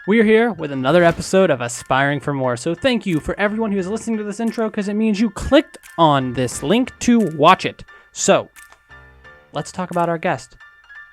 We are here with another episode of Aspiring for More. So thank you for everyone who is listening to this intro because it means you clicked on this link to watch it. So let's talk about our guest.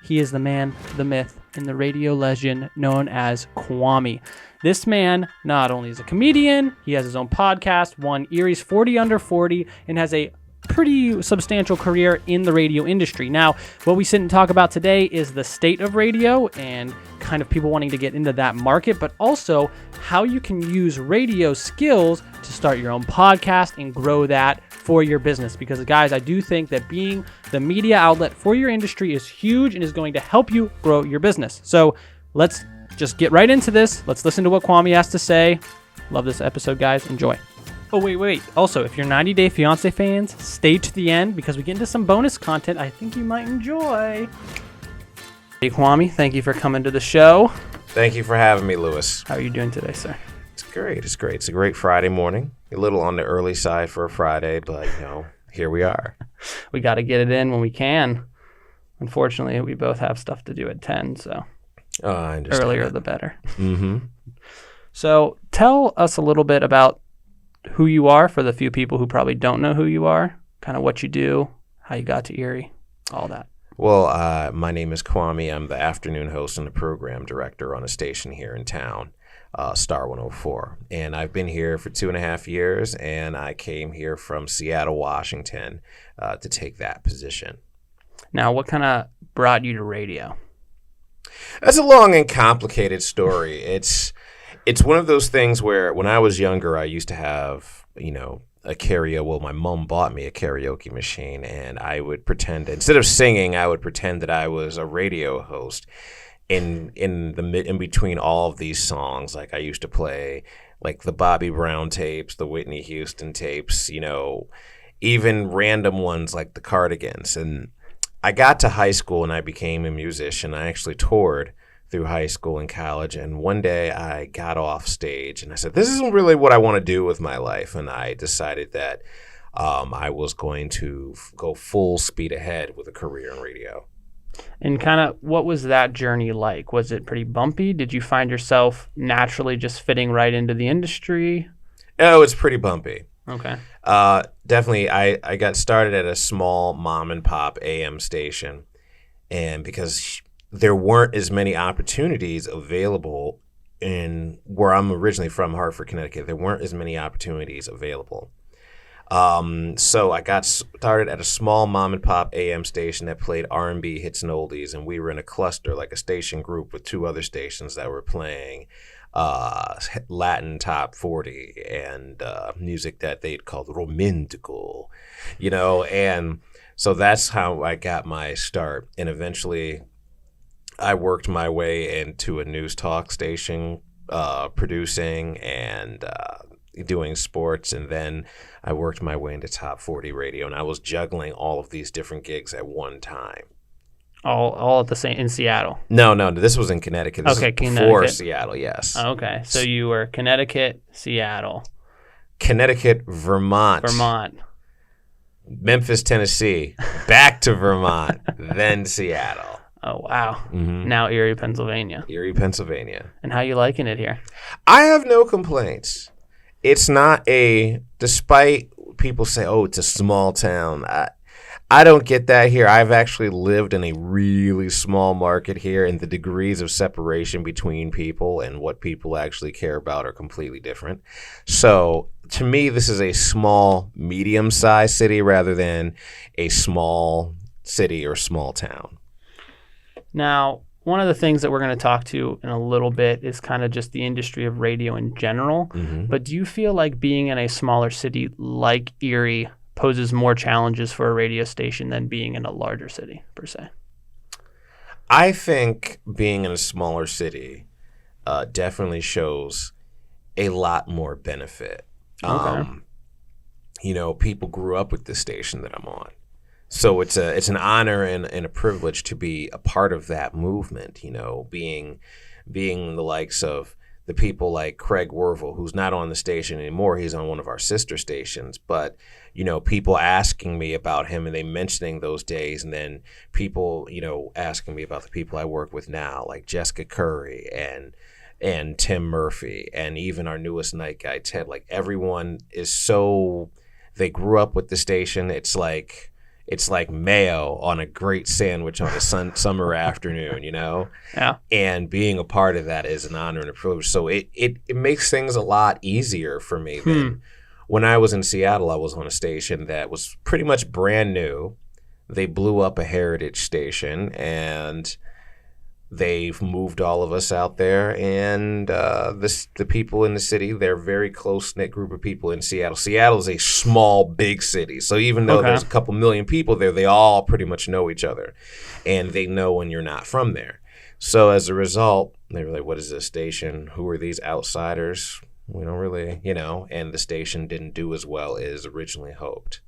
He is the man, the myth, and the radio legend known as Kwame. This man not only is a comedian, he has his own podcast, won Erie's 40 Under 40, and has a pretty substantial career in the radio industry. Now, what we sit and talk about today is the state of radio and kind of people wanting to get into that market, but also how you can use radio skills to start your own podcast and grow that for your business. Because guys, I do think that being the media outlet for your industry is huge and is going to help you grow your business. So let's just get right into this. Let's listen to what Kwame has to say. Love this episode, guys. Enjoy. Oh, wait. Also, if you're 90 Day Fiancé fans, stay to the end because we get into some bonus content I think you might enjoy. Hey, Kwame, thank you for coming to the show. Thank you for having me, Lewis. How are you doing today, sir? It's great. It's a great Friday morning. A little on the early side for a Friday, but, here we are. We got to get it in when we can. Unfortunately, we both have stuff to do at 10, so I understand. Earlier the better. Mm-hmm. So tell us a little bit about who you are for the few people who probably don't know who you are, kind of what you do, how you got to Erie, all that. Well, my name is Kwame. I'm the afternoon host and the program director on a station here in town, Star 104. And I've been here for 2.5 years, and I came here from Seattle, Washington, to take that position. Now, what kind of brought you to radio? That's a long and complicated story. It's one of those things where when I was younger, I used to have, a karaoke. Well, my mom bought me a karaoke machine, and I would pretend, instead of singing, I would pretend that I was a radio host in between all of these songs. Like I used to play like the Bobby Brown tapes, the Whitney Houston tapes, even random ones like the Cardigans. And I got to high school and I became a musician. I actually toured through high school and college, and one day I got off stage and I said, this isn't really what I want to do with my life. And I decided that I was going to go full speed ahead with a career in radio. And kind of what was that journey like? Was it pretty bumpy? Did you find yourself naturally just fitting right into the industry? Oh, it's pretty bumpy. Okay. Definitely. I got started at a small mom and pop AM station, and because there weren't as many opportunities available in where I'm originally from, Hartford, Connecticut. There weren't as many opportunities available. So I got started at a small mom and pop AM station that played R&B hits and oldies, and we were in a cluster, like a station group with 2 other stations that were playing Latin top 40 and music that they'd called romantico, and so that's how I got my start. And eventually I worked my way into a news talk station, producing and doing sports, and then I worked my way into top 40 radio, and I was juggling all of these different gigs at one time. All at the same in Seattle? No, this was in Connecticut. This was before Seattle, yes. Okay, so you were Connecticut, Seattle. Connecticut, Vermont. Memphis, Tennessee, back to Vermont, then Seattle. Oh, wow. Mm-hmm. Now Erie, Pennsylvania. And how you liking it here? I have no complaints. It's not despite people say, oh, it's a small town. I don't get that here. I've actually lived in a really small market here, and the degrees of separation between people and what people actually care about are completely different. So to me, this is a small, medium-sized city rather than a small city or small town. Now, one of the things that we're going to talk to in a little bit is kind of just the industry of radio in general. Mm-hmm. But do you feel like being in a smaller city like Erie poses more challenges for a radio station than being in a larger city, per se? I think being in a smaller city definitely shows a lot more benefit. Okay. People grew up with this station that I'm on. So it's an honor and a privilege to be a part of that movement, being the likes of the people like Craig Wervel, who's not on the station anymore. He's on one of our sister stations. But, people asking me about him and they mentioning those days, and then people, asking me about the people I work with now, like Jessica Curry and and Tim Murphy, and even our newest night guy, Ted. Like, everyone is so, they grew up with the station. It's like mayo on a great sandwich on a summer afternoon, Yeah. And being a part of that is an honor and a privilege. So it makes things a lot easier for me than when I was in Seattle. I was on a station that was pretty much brand new. They blew up a heritage station, and they've moved all of us out there, and the people in the city, they're a very close-knit group of people in Seattle. Seattle is a small, big city. So even though there's a couple million people there, they all pretty much know each other, and they know when you're not from there. So as a result, they were like, what is this station? Who are these outsiders? We don't really, and the station didn't do as well as originally hoped.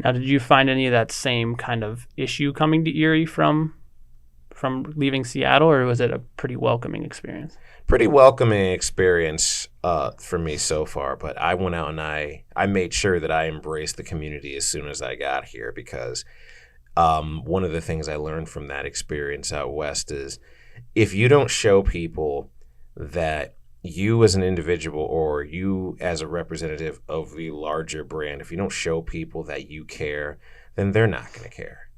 Now, did you find any of that same kind of issue coming to Erie from leaving Seattle, or was it a pretty welcoming experience? Pretty welcoming experience for me so far, but I went out and I made sure that I embraced the community as soon as I got here, because one of the things I learned from that experience out west is if you don't show people that you as an individual or you as a representative of the larger brand, if you don't show people that you care, then they're not going to care.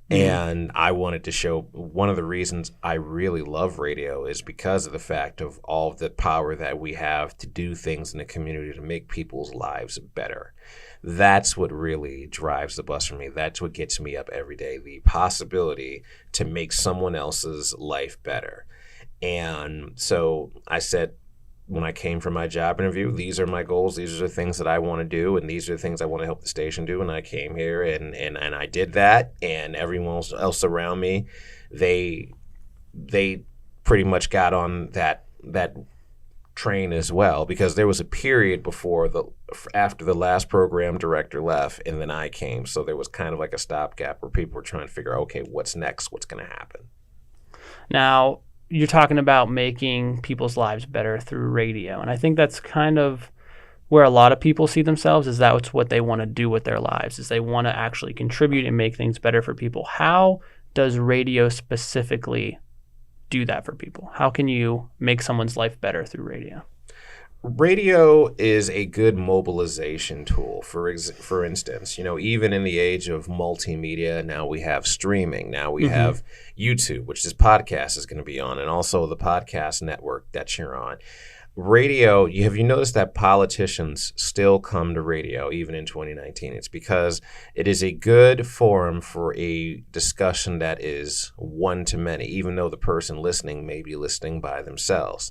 And I wanted to show, one of the reasons I really love radio is because of the fact of all of the power that we have to do things in the community to make people's lives better. That's what really drives the bus for me. That's what gets me up every day, the possibility to make someone else's life better. And so I said, when I came for my job interview, these are my goals. These are the things that I want to do, and these are the things I want to help the station do. And I came here, and I did that. And everyone else around me, they pretty much got on that train as well, because there was a period after the last program director left, and then I came. So there was kind of like a stopgap where people were trying to figure out, okay, what's next? What's going to happen? Now, you're talking about making people's lives better through radio. And I think that's kind of where a lot of people see themselves, is that's what they want to do with their lives, is they want to actually contribute and make things better for people. How does radio specifically do that for people? How can you make someone's life better through radio? Radio is a good mobilization tool. For instance, even in the age of multimedia, now we have streaming. Now we have YouTube, which this podcast is going to be on, and also the podcast network that you're on. Radio, have you noticed that politicians still come to radio even in 2019? It's because it is a good forum for a discussion that is one to many, even though the person listening may be listening by themselves.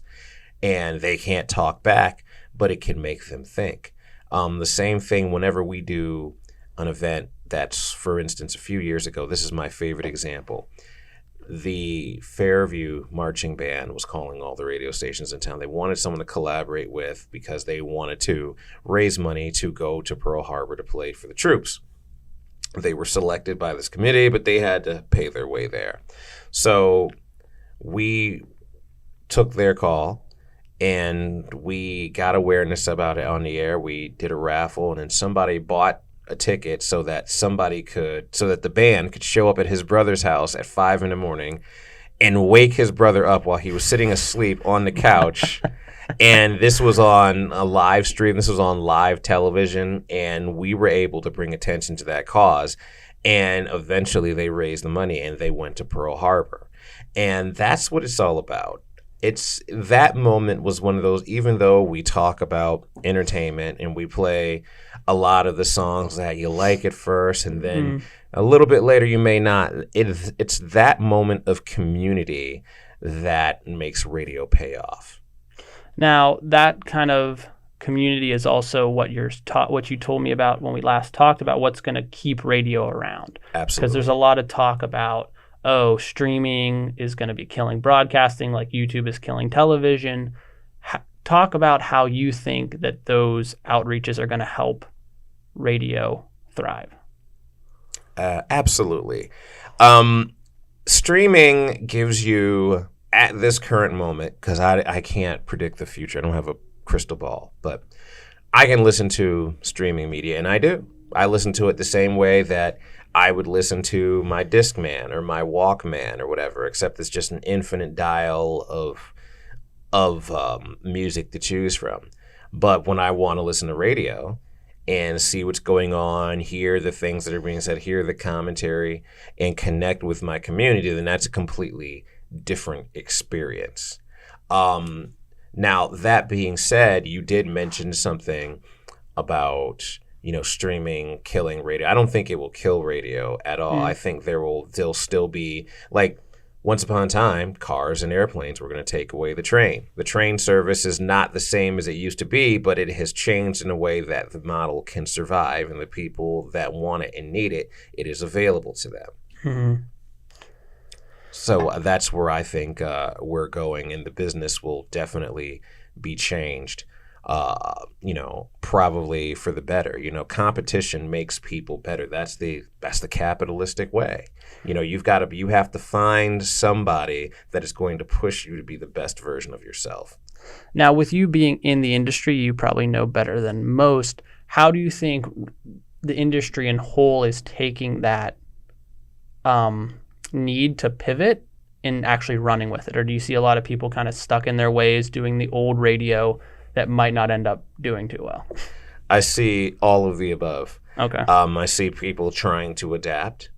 And they can't talk back, but it can make them think. The same thing whenever we do an event that's, for instance, a few years ago, this is my favorite example. The Fairview Marching Band was calling all the radio stations in town. They wanted someone to collaborate with because they wanted to raise money to go to Pearl Harbor to play for the troops. They were selected by this committee, but they had to pay their way there. So we took their call, and we got awareness about it on the air. We did a raffle, and then somebody bought a ticket so that the band could show up at his brother's house at 5 a.m. and wake his brother up while he was sitting asleep on the couch. And this was on a live stream. This was on live television, and we were able to bring attention to that cause. And eventually they raised the money, and they went to Pearl Harbor. And that's what it's all about. That moment was one of those, even though we talk about entertainment and we play a lot of the songs that you like at first, and then a little bit later you may not. It's that moment of community that makes radio pay off. Now, that kind of community is also what you told me about when we last talked about what's going to keep radio around. Absolutely. Because there's a lot of talk about, streaming is going to be killing broadcasting like YouTube is killing television. Talk about how you think that those outreaches are going to help radio thrive. Absolutely. Streaming gives you, at this current moment, because I can't predict the future. I don't have a crystal ball, but I can listen to streaming media, and I do. I listen to it the same way that I would listen to my Discman or my Walkman or whatever, except it's just an infinite dial of music to choose from. But when I want to listen to radio and see what's going on, hear the things that are being said, hear the commentary, and connect with my community, then that's a completely different experience. Now, that being said, you did mention something about, streaming killing radio. I don't think it will kill radio at all. I think there'll still be, like, once upon a time, cars and airplanes were going to take away the train. The train service is not the same as it used to be, but it has changed in a way that the model can survive, and the people that want it and need it, it is available to them. Mm-hmm. So that's where I think we're going, and the business will definitely be changed, probably for the better. Competition makes people better. That's the capitalistic way. You have to find somebody that is going to push you to be the best version of yourself. Now, with you being in the industry, you probably know better than most. How do you think the industry in whole is taking that need to pivot and actually running with it? Or do you see a lot of people kind of stuck in their ways doing the old radio that might not end up doing too well? I see all of the above. Okay. I see people trying to adapt.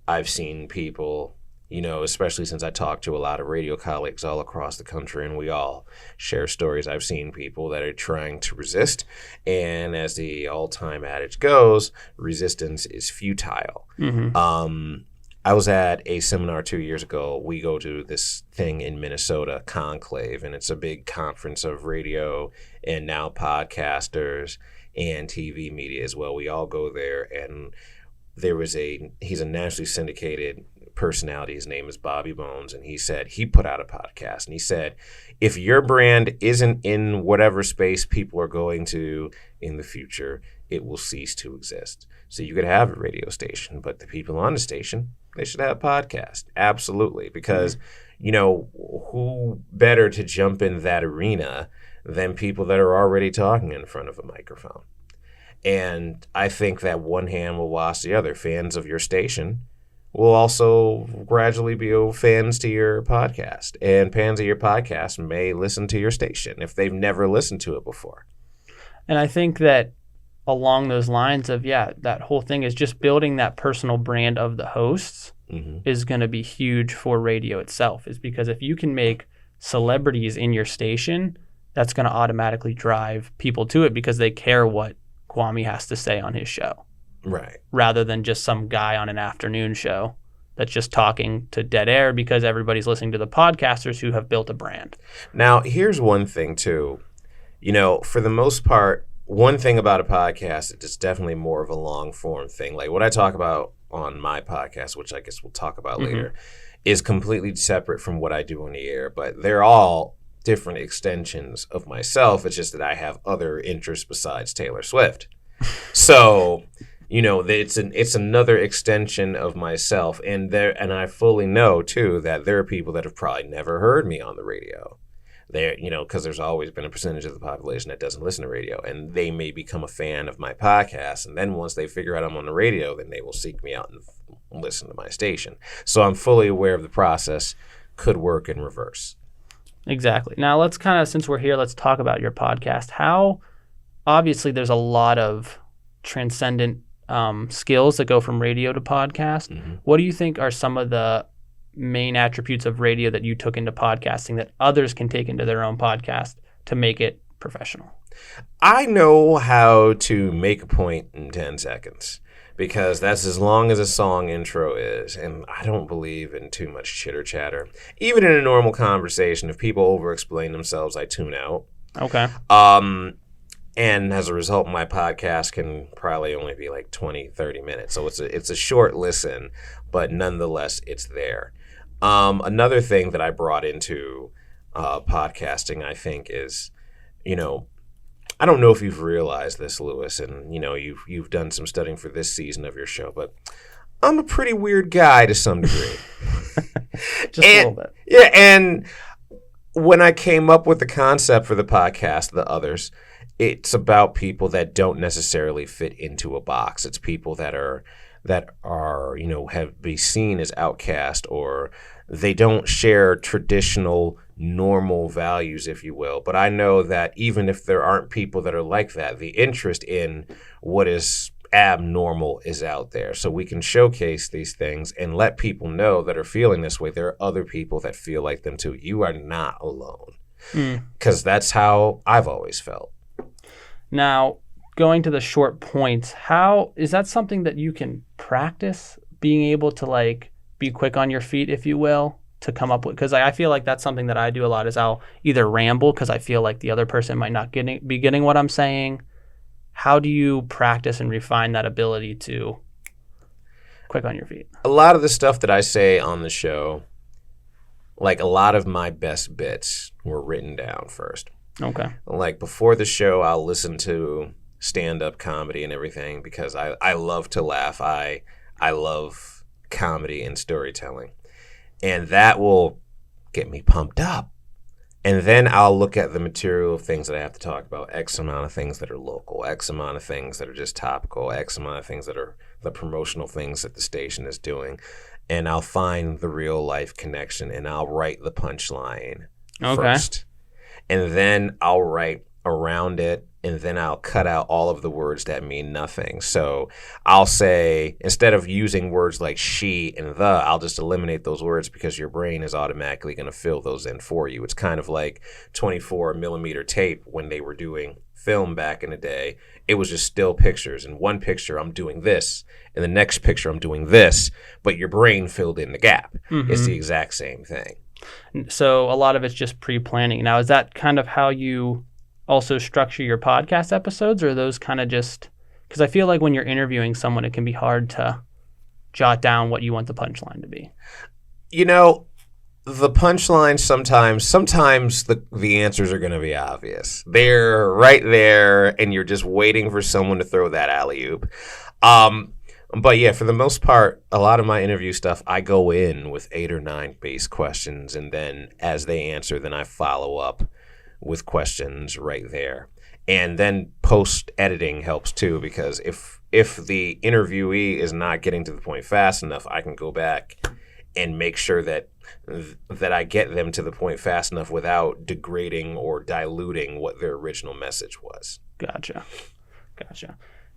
I've seen people, especially since I talk to a lot of radio colleagues all across the country, and we all share stories. I've seen people that are trying to resist, and as the all-time adage goes, resistance is futile. Mm-hmm. I was at a seminar 2 years ago. We go to this thing in Minnesota, Conclave, and it's a big conference of radio and now podcasters and TV media as well. We all go there, and he's a nationally syndicated personality. His name is Bobby Bones, and he put out a podcast, and he said, if your brand isn't in whatever space people are going to in the future, it will cease to exist. So you could have a radio station, but the people on the station, they should have a podcast. Absolutely. Because, who better to jump in that arena than people that are already talking in front of a microphone? And I think that one hand will wash the other. Fans of your station will also gradually be fans to your podcast. And fans of your podcast may listen to your station if they've never listened to it before. And I think that along those lines of, that whole thing is just building that personal brand of the hosts is going to be huge for radio itself, is because if you can make celebrities in your station, that's going to automatically drive people to it because they care what Kwame has to say on his show. Right. Rather than just some guy on an afternoon show that's just talking to dead air because everybody's listening to the podcasters who have built a brand. Now, here's one thing, too. For the most part, one thing about a podcast, it's definitely more of a long form thing. Like what I talk about on my podcast, which I guess we'll talk about later, is completely separate from what I do on the air. But they're all different extensions of myself. It's just that I have other interests besides Taylor Swift. So, it's another extension of myself. And I fully know, too, that there are people that have probably never heard me on the radio. Because there's always been a percentage of the population that doesn't listen to radio, and they may become a fan of my podcast, and then once they figure out I'm on the radio, then they will seek me out and listen to my station. So I'm fully aware of the process. Could work in reverse. Exactly. Now let's kind of, since we're here, let's talk about your podcast. How, obviously there's a lot of transcendent skills that go from radio to podcast. Mm-hmm. What do you think are some of the main attributes of radio that you took into podcasting that others can take into their own podcast to make it professional? I know how to make a point in 10 seconds because that's as long as a song intro is, and I don't believe in too much chitter chatter. Even in a normal conversation, if people over-explain themselves, I tune out. Okay. And as a result, my podcast can probably only be like 20, 30 minutes. So it's a short listen, but nonetheless, it's there. Another thing that I brought into podcasting, I think, is, I don't know if you've realized this, Lewis, and, you've done some studying for this season of your show, but I'm a pretty weird guy to some degree. Just a little bit. Yeah, and when I came up with the concept for the podcast, the others, it's about people that don't necessarily fit into a box. It's people that are have be seen as outcast, or they don't share traditional normal values, if you will. But I know that even if there aren't people that are like that, the interest in what is abnormal is out there. So we can showcase these things and let people know that are feeling this way. There are other people that feel like them too. You are not alone. Because that's how I've always felt. Now, going to the short points, how is that something that you can practice, being able to like be quick on your feet, if you will, to come up with? Because I feel like that's something that I do a lot, is I'll either ramble because I feel like the other person might not be getting what I'm saying. How do you practice and refine that ability to quick on your feet? A lot of the stuff that I say on the show, like a lot of my best bits were written down first. Okay. Like before the show, I'll listen to stand-up comedy and everything because I love to laugh. I love comedy and storytelling. And that will get me pumped up. And then I'll look at the material of things that I have to talk about, X amount of things that are local, X amount of things that are just topical, X amount of things that are the promotional things that the station is doing. And I'll find the real life connection and I'll write the punchline first. And then I'll write around it, and then I'll cut out all of the words that mean nothing. So I'll say, instead of using words like she and the, I'll just eliminate those words because your brain is automatically going to fill those in for you. It's kind of like 24 millimeter tape when they were doing film back in the day. It was just still pictures. In one picture, I'm doing this. In the next picture, I'm doing this. But your brain filled in the gap. It's the exact same thing. So a lot of it's just pre-planning. Now, is that kind of how you also structure your podcast episodes, or are those kind of just, because I feel like when you're interviewing someone, it can be hard to jot down what you want the punchline to be? You know, the punchline sometimes the answers are going to be obvious. They're right there, and you're just waiting for someone to throw that alley-oop. But yeah, for the most part, a lot of my interview stuff, I go in with 8 or 9 base questions, and then as they answer, then I follow up with questions right there. And then post-editing helps too, because if the interviewee is not getting to the point fast enough, I can go back and make sure that I get them to the point fast enough without degrading or diluting what their original message was. Gotcha.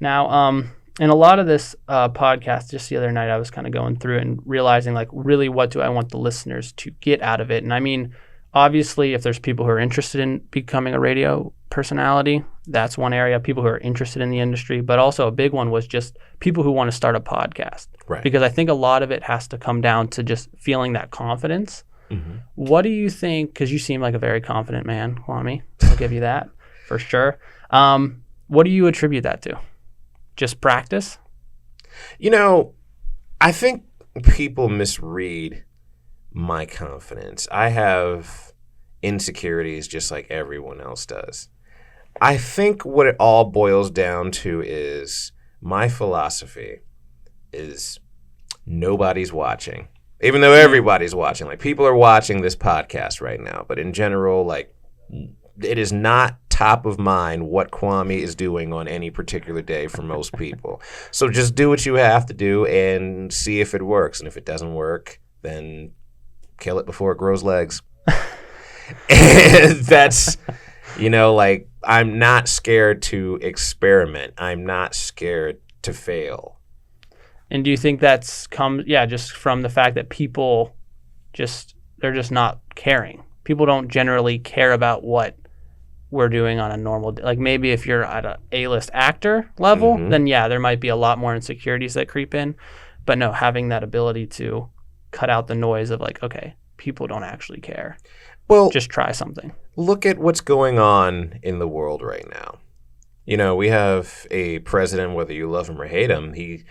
Now, in a lot of this podcast, just the other night, I was kind of going through it and realizing, like, really what do I want the listeners to get out of it? And I mean, obviously, if there's people who are interested in becoming a radio personality, that's one area. People who are interested in the industry, but also a big one was just people who want to start a podcast. Right. Because I think a lot of it has to come down to just feeling that confidence. What do you think, because you seem like a very confident man, Kwame, I'll give you that for sure. What do you attribute that to? Just practice? You know, I think people misread my confidence. I have insecurities just like everyone else does. I think what it all boils down to is my philosophy is nobody's watching. Even though everybody's watching. Like, people are watching this podcast right now, but in general, like, it is not top of mind what Kwame is doing on any particular day for most people. So just do what you have to do and see if it works. And if it doesn't work, then kill it before it grows legs. And that's, you know, like, I'm not scared to experiment. I'm not scared to fail. And do you think that's just from the fact that people they're just not caring? People don't generally care about what we're doing on a normal day. Like, maybe if you're at a A-list actor level, then yeah, there might be a lot more insecurities that creep in. But no, having that ability to cut out the noise of, like, okay, people don't actually care. Well, just try something. Look at what's going on in the world right now. You know, we have a president, whether you love him or hate him, the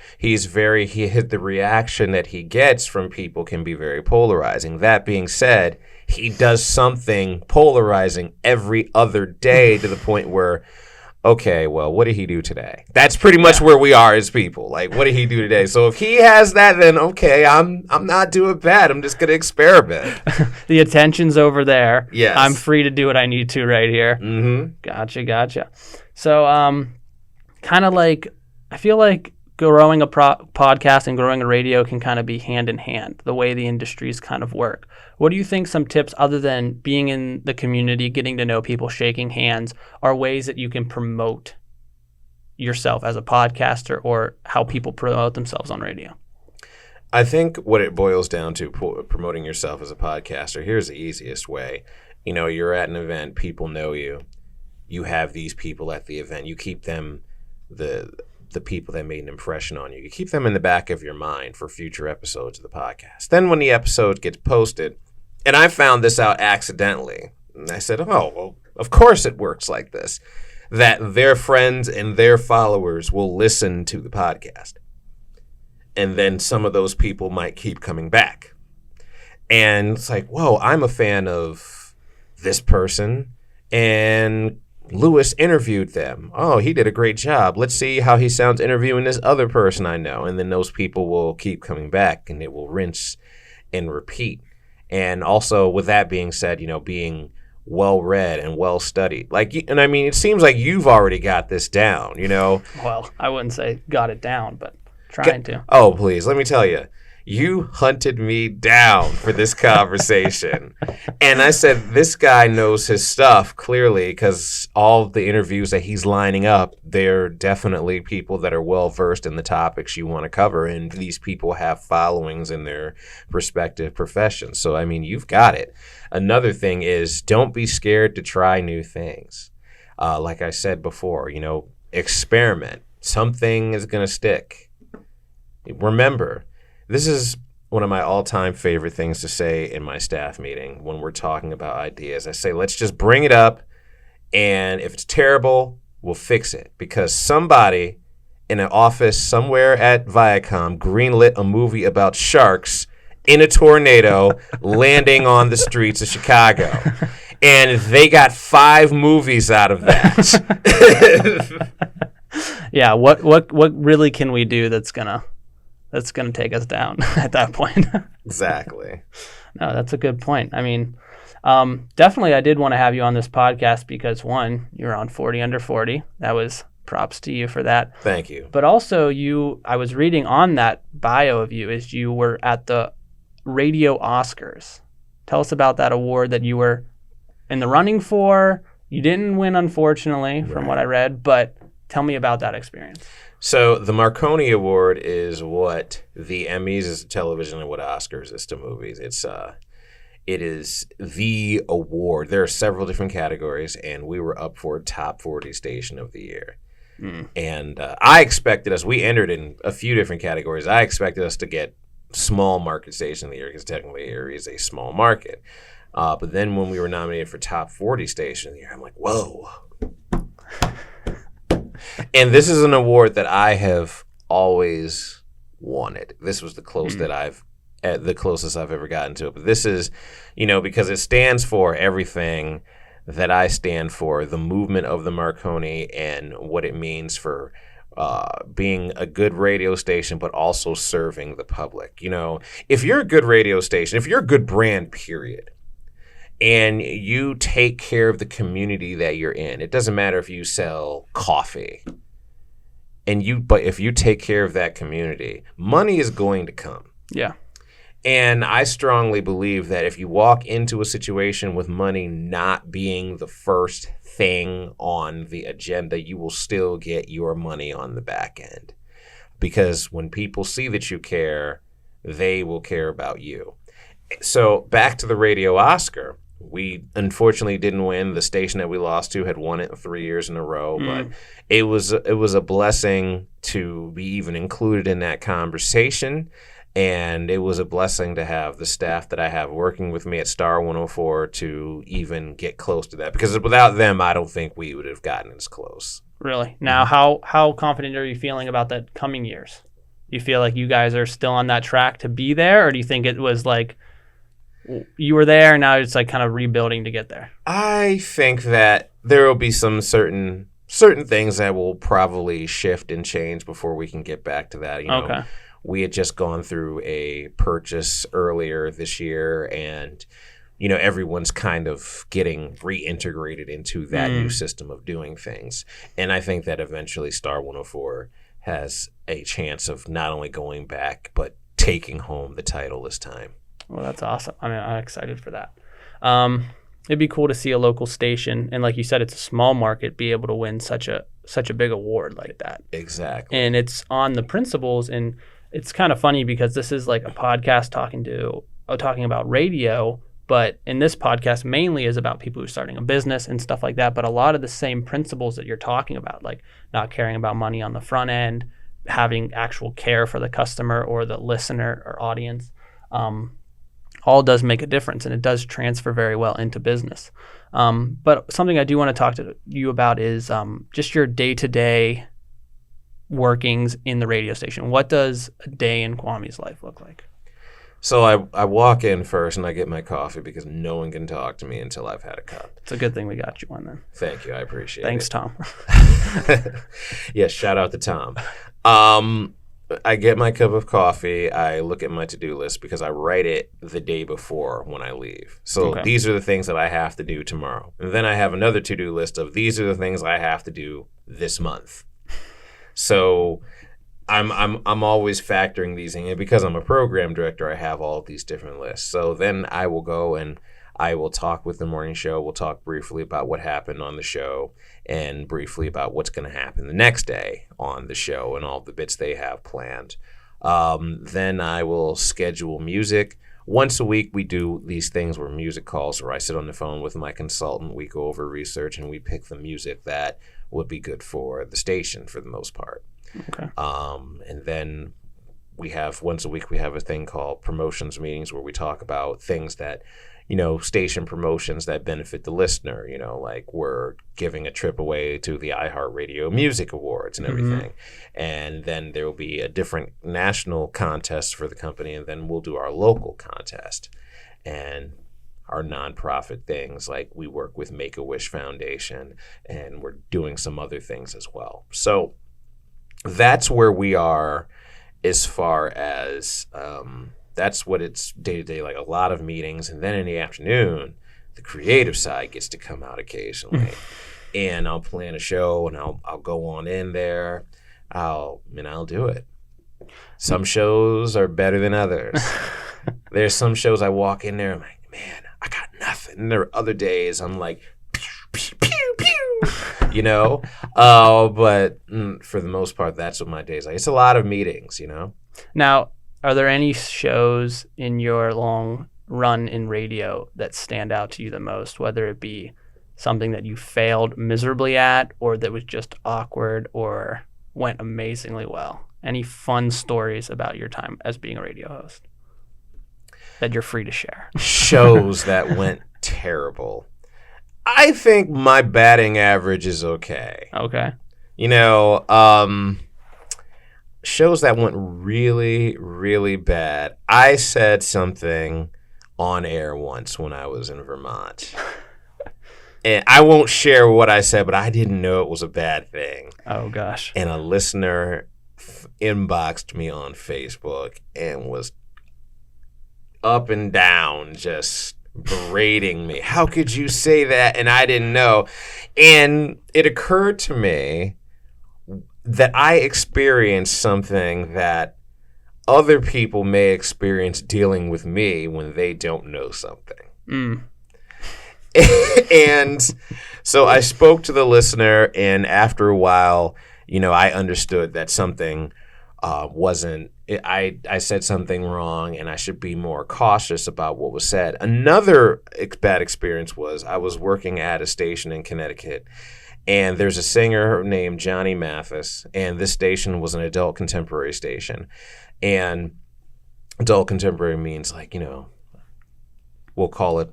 reaction that he gets from people can be very polarizing. That being said, he does something polarizing every other day to the point where, okay, well, what did he do today? That's pretty much where we are as people. Like, what did he do today? So if he has that, then okay, I'm not doing bad. I'm just going to experiment. The attention's over there. Yes. I'm free to do what I need to right here. Gotcha. So, kind of like, I feel like growing a podcast and growing a radio can kind of be hand in hand, the way the industries kind of work. What do you think some tips, other than being in the community, getting to know people, shaking hands, are ways that you can promote yourself as a podcaster or how people promote themselves on radio? I think what it boils down to, promoting yourself as a podcaster, here's the easiest way. You know, you're at an event, people know you. You have these people at the event. You keep them, the people that made an impression on you. You keep them in the back of your mind for future episodes of the podcast. Then when the episode gets posted, and I found this out accidentally, and I said, oh, well, of course it works like this, that their friends and their followers will listen to the podcast. And then some of those people might keep coming back. And it's like, whoa, I'm a fan of this person, and Lewis interviewed them. Oh, he did a great job. Let's see how he sounds interviewing this other person I know. And then those people will keep coming back, and it will rinse and repeat. And also, with that being said, you know, being well-read and well-studied. And I mean, it seems like you've already got this down, you know? Well, I wouldn't say got it down, but trying to. Oh, please, let me tell you. You hunted me down for this conversation. And I said, this guy knows his stuff, clearly, because all of the interviews that he's lining up, they're definitely people that are well-versed in the topics you want to cover, and these people have followings in their respective professions. So, I mean, you've got it. Another thing is, don't be scared to try new things. Like I said before, you know, experiment. Something is going to stick. Remember, this is one of my all-time favorite things to say in my staff meeting when we're talking about ideas. I say, let's just bring it up, and if it's terrible, we'll fix it. Because somebody in an office somewhere at Viacom greenlit a movie about sharks in a tornado landing on the streets of Chicago. And they got 5 movies out of that. Yeah, what really can we do that's gonna take us down at that point? Exactly. No, that's a good point. I mean, definitely I did want to have you on this podcast because, one, you're on 40 Under 40. That was props to you for that. Thank you. But also I was reading on that bio of you is you were at the Radio Oscars. Tell us about that award that you were in the running for. You didn't win, unfortunately, from what I read, but tell me about that experience. So the Marconi Award is what the Emmys is to television and what Oscars is to movies. It is the award. There are several different categories, and we were up for Top 40 Station of the Year. And I expected us, we entered in a few different categories. I expected us to get Small Market Station of the Year because technically Erie is a small market. But then when we were nominated for Top 40 Station of the Year, I'm like, whoa. And this is an award that I have always wanted. This was the closest I've ever gotten to it. But this is, you know, because it stands for everything that I stand for, the movement of the Marconi and what it means for being a good radio station, but also serving the public. You know, if you're a good radio station, if you're a good brand, period, and you take care of the community that you're in, it doesn't matter if you sell coffee, but if you take care of that community, money is going to come. Yeah. And I strongly believe that if you walk into a situation with money not being the first thing on the agenda, you will still get your money on the back end. Because when people see that you care, they will care about you. So back to the Radio Oscar. We unfortunately didn't win. The station that we lost to had won it 3 years in a row, but it was a blessing to be even included in that conversation. And it was a blessing to have the staff that I have working with me at Star 104 to even get close to that. Because without them, I don't think we would have gotten as close. Really? Now, how confident are you feeling about the coming years? Do you feel like you guys are still on that track to be there? Or do you think it was like you were there and now it's like kind of rebuilding to get there? I think that there will be some certain things that will probably shift and change before we can get back to that. You know, okay. We had just gone through a purchase earlier this year, and you know everyone's kind of getting reintegrated into that new system of doing things. And I think that eventually Star 104 has a chance of not only going back, but taking home the title this time. Well, that's awesome. I mean, I'm excited for that. It'd be cool to see a local station, and like you said, it's a small market, be able to win such a big award like that. Exactly. And it's on the principles, and it's kind of funny because this is like a podcast talking about radio, but in this podcast mainly is about people who are starting a business and stuff like that. But a lot of the same principles that you're talking about, like not caring about money on the front end, having actual care for the customer or the listener or audience, all does make a difference, and it does transfer very well into business. But something I do want to talk to you about is just your day-to-day workings in the radio station. What does a day in Kwame's life look like? So I walk in first and I get my coffee because no one can talk to me until I've had a cup. It's a good thing we got you one then. Thank you. I appreciate Thanks, it. Tom. Yes, shout out to Tom. I get my cup of coffee. I look at my to-do list because I write it the day before when I leave. So These are the things that I have to do tomorrow. And then I have another to-do list of these are the things I have to do this month. So I'm always factoring these in. And because I'm a program director, I have all of these different lists. So then I will go and I will talk with the morning show. We'll talk briefly about what happened on the show and briefly about what's going to happen the next day on the show and all the bits they have planned. Then I will schedule music. Once a week, we do these things where music calls, where I sit on the phone with my consultant. We go over research and we pick the music that would be good for the station for the most part. Okay. And then once a week, we have a thing called promotions meetings where we talk about things that, station promotions that benefit the listener, like we're giving a trip away to the iHeartRadio Music Awards and everything. And then there will be a different national contest for the company, and then we'll do our local contest and our nonprofit things. Like we work with Make-A-Wish Foundation, and we're doing some other things as well. So that's where we are as far as that's what it's day-to-day, like a lot of meetings. And then in the afternoon, the creative side gets to come out occasionally. And I'll plan a show, and I'll go on in there. I'll do it. Some shows are better than others. There's some shows I walk in there, I'm like, man, I got nothing. And there are other days I'm like, pew, pew, pew, pew. But for the most part, that's what my day's like. It's a lot of meetings, Now, are there any shows in your long run in radio that stand out to you the most, whether it be something that you failed miserably at or that was just awkward or went amazingly well? Any fun stories about your time as being a radio host that you're free to share? Shows that went terrible. I think my batting average is okay. Okay. Shows that went really, really bad. I said something on air once when I was in Vermont. And I won't share what I said, but I didn't know it was a bad thing. Oh, gosh. And a listener inboxed me on Facebook and was up and down just berating me. How could you say that? And I didn't know. And it occurred to me that I experienced something that other people may experience dealing with me when they don't know something. And so I spoke to the listener, and after a while, I understood that something wasn't. I said something wrong, and I should be more cautious about what was said. Another bad experience was I was working at a station in Connecticut, and there's a singer named Johnny Mathis, and this station was an adult contemporary station. And adult contemporary means we'll call it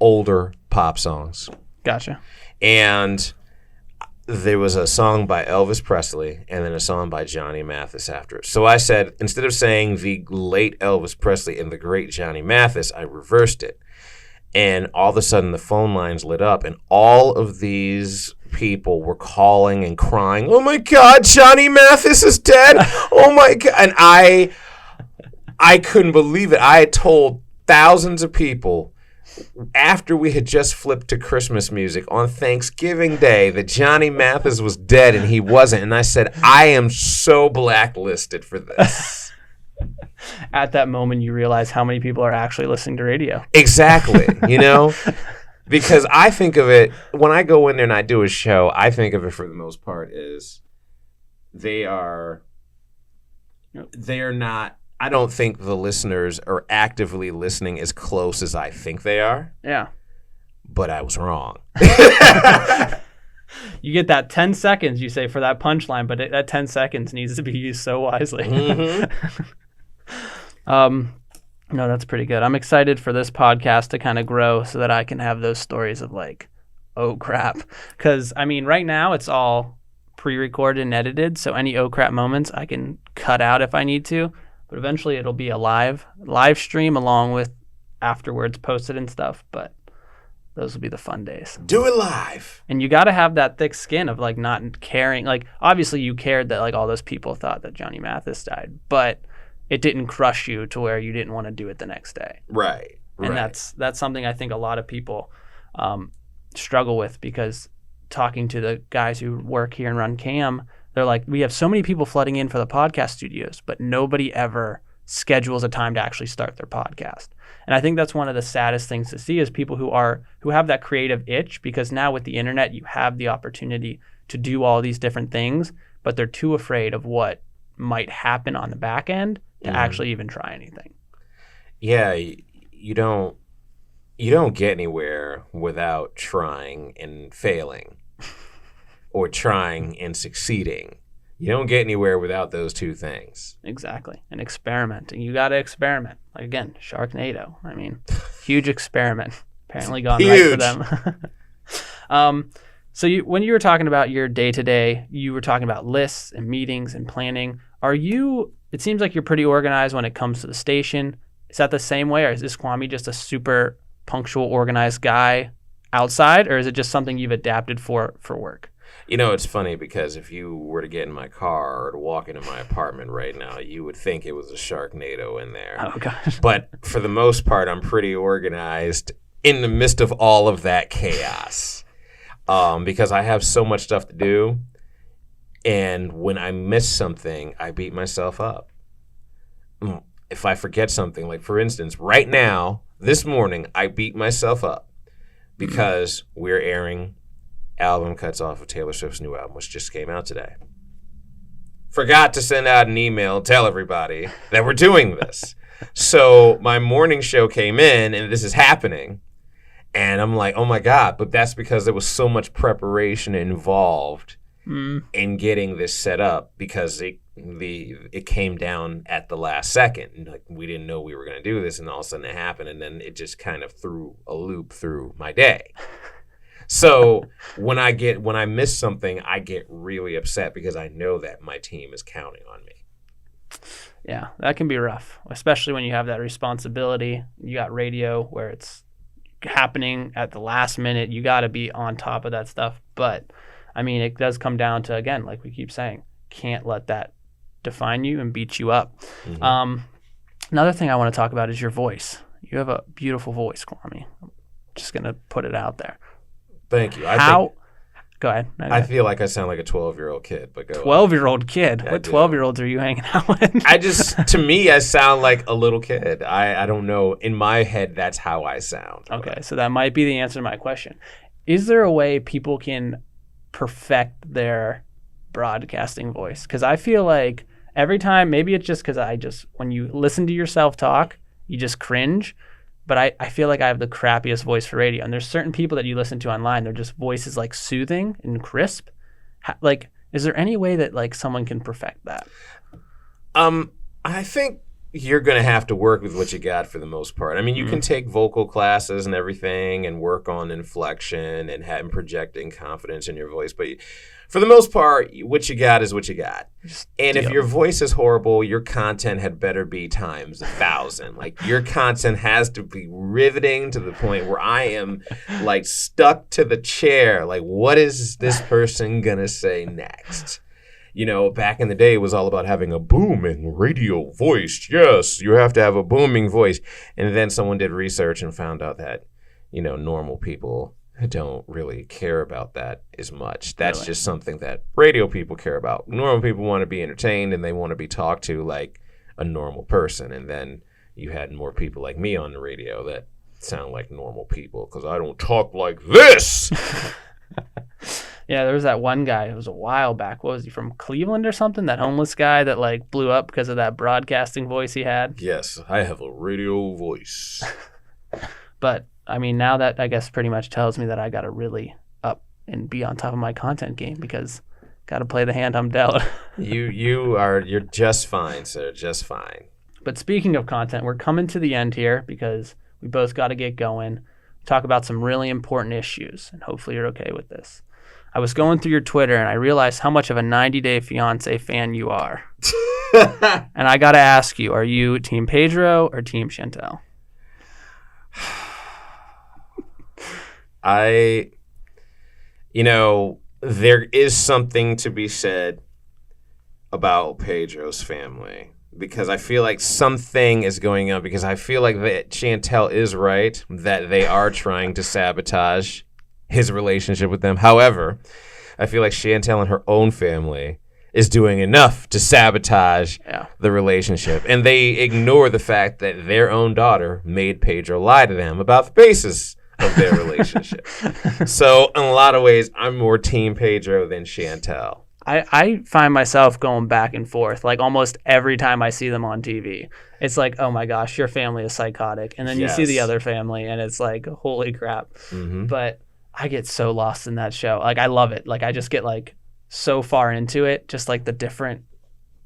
older pop songs. Gotcha. And there was a song by Elvis Presley and then a song by Johnny Mathis after it. So I said, instead of saying the late Elvis Presley and the great Johnny Mathis, I reversed it. And all of a sudden the phone lines lit up, and all of these people were calling and crying, "Oh my God, Johnny Mathis is dead. Oh my God." And I couldn't believe it. I had told thousands of people after we had just flipped to Christmas music on Thanksgiving Day that Johnny Mathis was dead and he wasn't. And I said, I am so blacklisted for this. At that moment, you realize how many people are actually listening to radio. Exactly. Because I think of it, when I go in there and I do a show, I think of it for the most part is they are not, I don't think the listeners are actively listening as close as I think they are. Yeah. But I was wrong. You get that 10 seconds, you say, for that punchline, but that 10 seconds needs to be used so wisely. Mm-hmm. No, that's pretty good. I'm excited for this podcast to kind of grow so that I can have those stories of like, oh crap. Because, I mean, right now it's all pre-recorded and edited, so any oh crap moments I can cut out if I need to. But eventually it'll be a live stream along with afterwards posted and stuff. But those will be the fun days. Do it live. And you got to have that thick skin of like not caring. Like, obviously you cared that like all those people thought that Johnny Mathis died, but it didn't crush you to where you didn't want to do it the next day. Right. And that's something I think a lot of people struggle with, because talking to the guys who work here and run CAM, they're like, we have so many people flooding in for the podcast studios, but nobody ever schedules a time to actually start their podcast. And I think that's one of the saddest things to see is people who have that creative itch, because now with the internet, you have the opportunity to do all these different things, but they're too afraid of what might happen on the back end to actually even try anything. Yeah, you don't get anywhere without trying and failing or trying and succeeding. You don't get anywhere without those two things. Exactly. And experimenting. You got to experiment. Like, again, Sharknado. I mean, huge experiment. Apparently gone right for them. So when you were talking about your day-to-day, you were talking about lists and meetings and planning. It seems like you're pretty organized when it comes to the station. Is that the same way, or is Kwame just a super punctual, organized guy outside, or is it just something you've adapted for work? It's funny because if you were to get in my car or to walk into my apartment right now, you would think it was a Sharknado in there. Oh, gosh. But for the most part, I'm pretty organized in the midst of all of that chaos because I have so much stuff to do. And when I miss something, I beat myself up. If I forget something, like for instance, right now, this morning, I beat myself up because we're airing album cuts off of Taylor Swift's new album, which just came out today. Forgot to send out an email, tell everybody that we're doing this. So my morning show came in and this is happening. And I'm like, oh my God, but that's because there was so much preparation involved in getting this set up because it came down at the last second. And like we didn't know we were going to do this, and all of a sudden it happened, and then it just kind of threw a loop through my day. So when I miss something, I get really upset because I know that my team is counting on me. Yeah, that can be rough, especially when you have that responsibility. You got radio where it's happening at the last minute. You got to be on top of that stuff. But I mean, it does come down to, again, like we keep saying, can't let that define you and beat you up. Mm-hmm. Another thing I want to talk about is your voice. You have a beautiful voice, Kwame. I'm just going to put it out there. Thank you. Go ahead. No, I feel like I sound like a 12-year-old kid, but go 12-year-old kid? What 12-year-olds are you hanging out with? To me, I sound like a little kid. I don't know. In my head, that's how I sound. Okay, so that might be the answer to my question. Is there a way people can perfect their broadcasting voice? Because I feel like every time, maybe it's just because when you listen to yourself talk, you just cringe. But I feel like I have the crappiest voice for radio. And there's certain people that you listen to online, their just voices like soothing and crisp. Is there any way that like someone can perfect that? I think you're going to have to work with what you got for the most part. I mean, you can take vocal classes and everything and work on inflection and projecting confidence in your voice. But for the most part, what you got is what you got. And if your voice is horrible, your content had better be times 1,000. Like, your content has to be riveting to the point where I am, like, stuck to the chair. Like, what is this person going to say next? Back in the day, it was all about having a booming radio voice. Yes, you have to have a booming voice. And then someone did research and found out that normal people don't really care about that as much. That's Really? just something that radio people care about. Normal people want to be entertained and they want to be talked to like a normal person. And then you had more people like me on the radio that sound like normal people because I don't talk like this. Yeah, there was that one guy. It was a while back. What was he, from Cleveland or something? That homeless guy that like blew up because of that broadcasting voice he had. Yes, I have a radio voice. But I mean, now that I guess pretty much tells me that I got to really up and be on top of my content game because got to play the hand I'm dealt. You're just fine, sir. Just fine. But speaking of content, we're coming to the end here because we both got to get going. Talk about some really important issues, and hopefully you're okay with this. I was going through your Twitter, and I realized how much of a 90 Day Fiancé fan you are. And I got to ask you, are you Team Pedro or Team Chantel? There is something to be said about Pedro's family because I feel like something is going on because I feel like that Chantel is right that they are trying to sabotage his relationship with them. However, I feel like Chantel and her own family is doing enough to sabotage the relationship. And they ignore the fact that their own daughter made Pedro lie to them about the basis of their relationship. So in a lot of ways, I'm more Team Pedro than Chantel. I find myself going back and forth like almost every time I see them on TV. It's like, oh my gosh, your family is psychotic. And then you see the other family and it's like, holy crap. Mm-hmm. But I get so lost in that show. Like, I love it. Like, I just get like so far into it, just like the different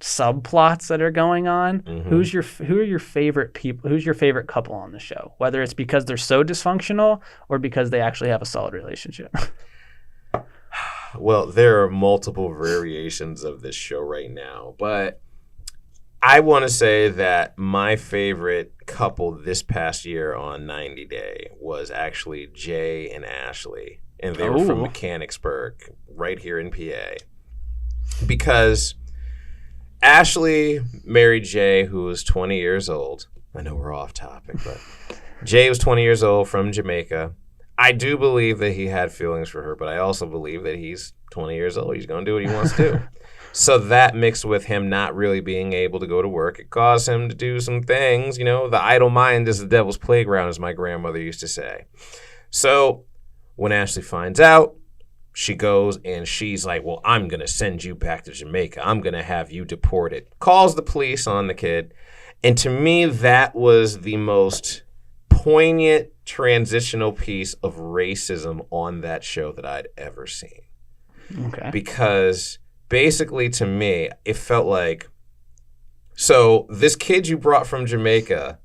subplots that are going on. Mm-hmm. Who are your favorite people? Who's your favorite couple on the show? Whether it's because they're so dysfunctional or because they actually have a solid relationship. Well, there are multiple variations of this show right now, but I want to say that my favorite couple this past year on 90 Day was actually Jay and Ashley, and they were from Mechanicsburg, right here in PA. Because Ashley married Jay, who was 20 years old. I know we're off topic, but Jay was 20 years old from Jamaica. I do believe that he had feelings for her, but I also believe that he's 20 years old. He's going to do what he wants to do. So that mixed with him not really being able to go to work, it caused him to do some things. The idle mind is the devil's playground, as my grandmother used to say. So when Ashley finds out, she goes and she's like, well, I'm going to send you back to Jamaica. I'm going to have you deported. Calls the police on the kid. And to me, that was the most poignant transitional piece of racism on that show that I'd ever seen. Okay. Because basically to me, it felt like, so this kid you brought from Jamaica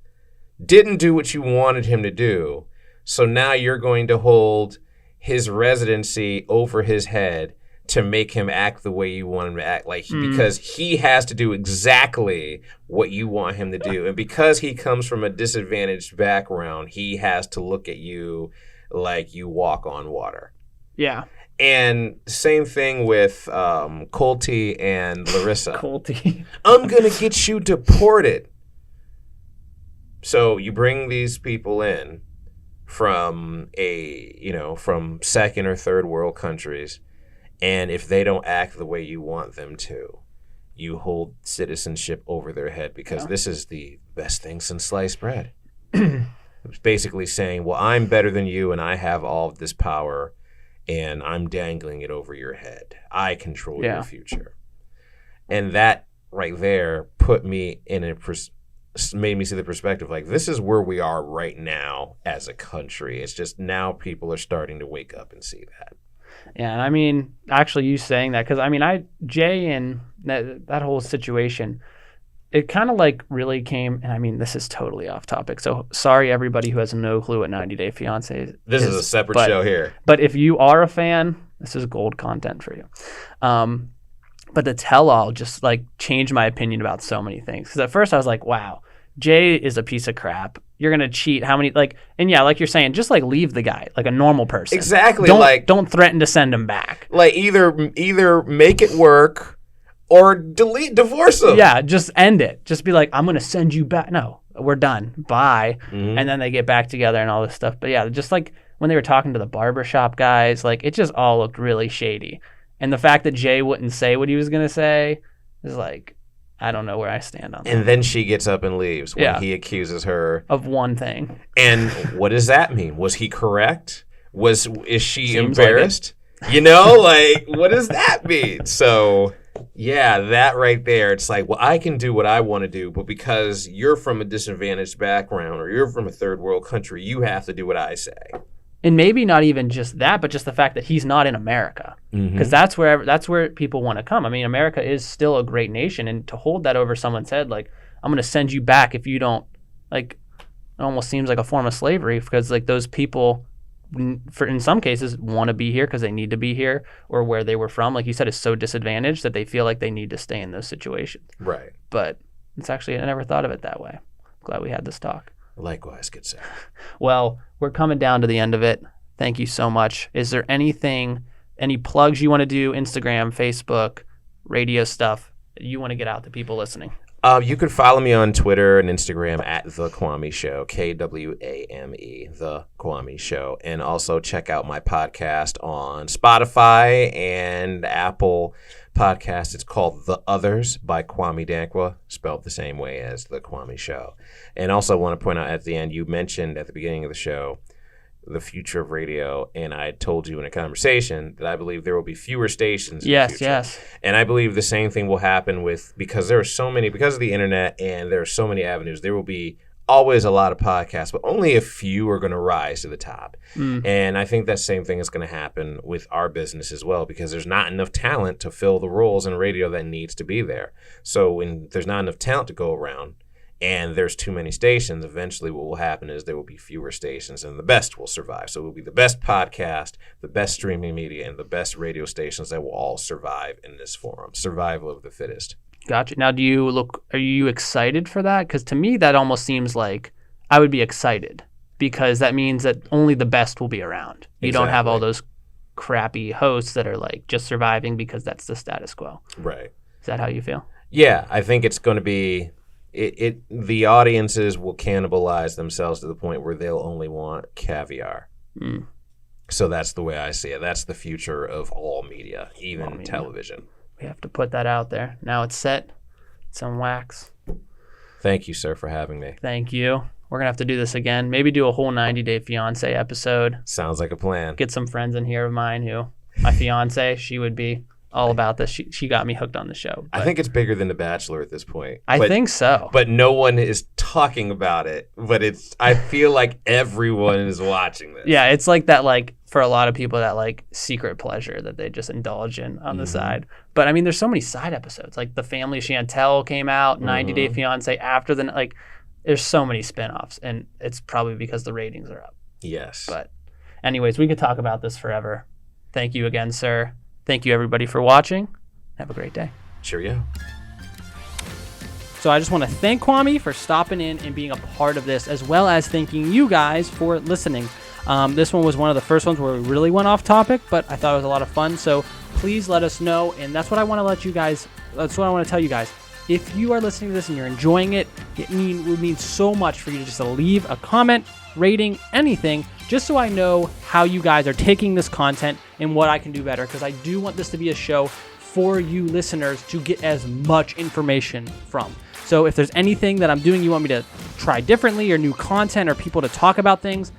didn't do what you wanted him to do. So now you're going to hold his residency over his head to make him act the way you want him to act, because he has to do exactly what you want him to do. And because he comes from a disadvantaged background, he has to look at you like you walk on water. Yeah. And same thing with Colty and Larissa. Colty. I'm going to get you deported. So you bring these people in from from second or third world countries. And if they don't act the way you want them to, you hold citizenship over their head because this is the best thing since sliced bread. It's basically saying, well, I'm better than you and I have all of this power and I'm dangling it over your head. I control your future. And that right there put me in made me see the perspective like this is where we are right now as a country. It's just now people are starting to wake up and see that. Yeah, and I mean, actually, you saying that, because I mean, Jay and that whole situation, it kind of like really came, and I mean, this is totally off topic, so sorry everybody who has no clue what 90 Day Fiancé This is a separate show here. But if you are a fan, this is gold content for you. But the tell-all just like changed my opinion about so many things. Because at first I was like, wow, Jay is a piece of crap. You're going to cheat. How many, like you're saying, just like leave the guy like a normal person. Exactly. Don't threaten to send him back. Like either make it work Or divorce them. Yeah, just end it. Just be like, I'm going to send you back. No, we're done. Bye. Mm-hmm. And then they get back together and all this stuff. But yeah, just like when they were talking to the barbershop guys, like it just all looked really shady. And the fact that Jay wouldn't say what he was going to say is like, I don't know where I stand on that. And then she gets up and leaves when he accuses her of one thing. And what does that mean? Was he correct? Is she Seems embarrassed? Like you know, like what does that mean? So yeah, that right there, it's like, well, I can do what I want to do, but because you're from a disadvantaged background or you're from a third world country, you have to do what I say. And maybe not even just that, but just the fact that he's not in America, because that's where people want to come. I mean, America is still a great nation, and to hold that over someone's head, like I'm going to send you back if you don't, like, it almost seems like a form of slavery, because like those people, in some cases, want to be here because they need to be here, or where they were from, like you said, is so disadvantaged that they feel like they need to stay in those situations. Right. But it's actually, I never thought of it that way. Glad we had this talk. Likewise, good sir. Well, we're coming down to the end of it. Thank you so much. Is there any plugs you want to do, Instagram, Facebook, radio stuff you want to get out to people listening? You can follow me on Twitter and Instagram at The Kwame Show, KWAME, The Kwame Show. And also check out my podcast on Spotify and Apple Podcasts. It's called The Others by Kwame Dankwa, spelled the same way as The Kwame Show. And also I want to point out at the end, you mentioned at the beginning of the show the future of radio, and I told you in a conversation that I believe there will be fewer stations in the future. Yes. And I believe the same thing will happen because there are so many, because of the internet and there are so many avenues, there will be always a lot of podcasts, but only a few are going to rise to the top. And I think that same thing is going to happen with our business as well, because there's not enough talent to fill the roles in radio that needs to be there. So when there's not enough talent to go around, and there's too many stations, eventually what will happen is there will be fewer stations and the best will survive. So it will be the best podcast, the best streaming media, and the best radio stations that will all survive in this forum. Survival of the fittest. Gotcha. Now, are you excited for that? Because to me, that almost seems like I would be excited, because that means that only the best will be around. You don't have all those crappy hosts that are like just surviving because that's the status quo. Right. Is that how you feel? Yeah, I think it's going to be... the audiences will cannibalize themselves to the point where they'll only want caviar. So that's the way I see it. That's the future of all media, even television. We have to put that out there. Now it's set. It's on wax. Thank you, sir, for having me. Thank you. We're going to have to do this again. Maybe do a whole 90 Day Fiancé episode. Sounds like a plan. Get some friends in here of mine who, my fiance, she would be all about this. She got me hooked on the show. I think it's bigger than The Bachelor at this point. I think so. But no one is talking about it. But I feel like everyone is watching this. Yeah, it's like that, like, for a lot of people, that like secret pleasure that they just indulge in on the side. But I mean, there's so many side episodes. Like The Family of Chantel came out, 90 Day Fiancé after the, like, there's so many spinoffs, and it's probably because the ratings are up. Yes. But anyways, we could talk about this forever. Thank you again, sir. Thank you, everybody, for watching. Have a great day. Cheerio. So I just want to thank Kwame for stopping in and being a part of this, as well as thanking you guys for listening. This one was one of the first ones where we really went off topic, but I thought it was a lot of fun. So please let us know, and that's what I want to that's what I want to tell you guys. If you are listening to this and you're enjoying it, it would mean so much for you to just leave a comment, rating, anything, just so I know how you guys are taking this content and what I can do better, because I do want this to be a show for you listeners to get as much information from. So if there's anything that I'm doing you want me to try differently, or new content, or people to talk about things,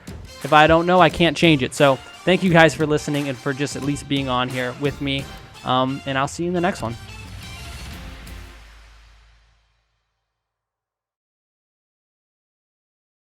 if I don't know, I can't change it. So thank you guys for listening and for just at least being on here with me, and I'll see you in the next one.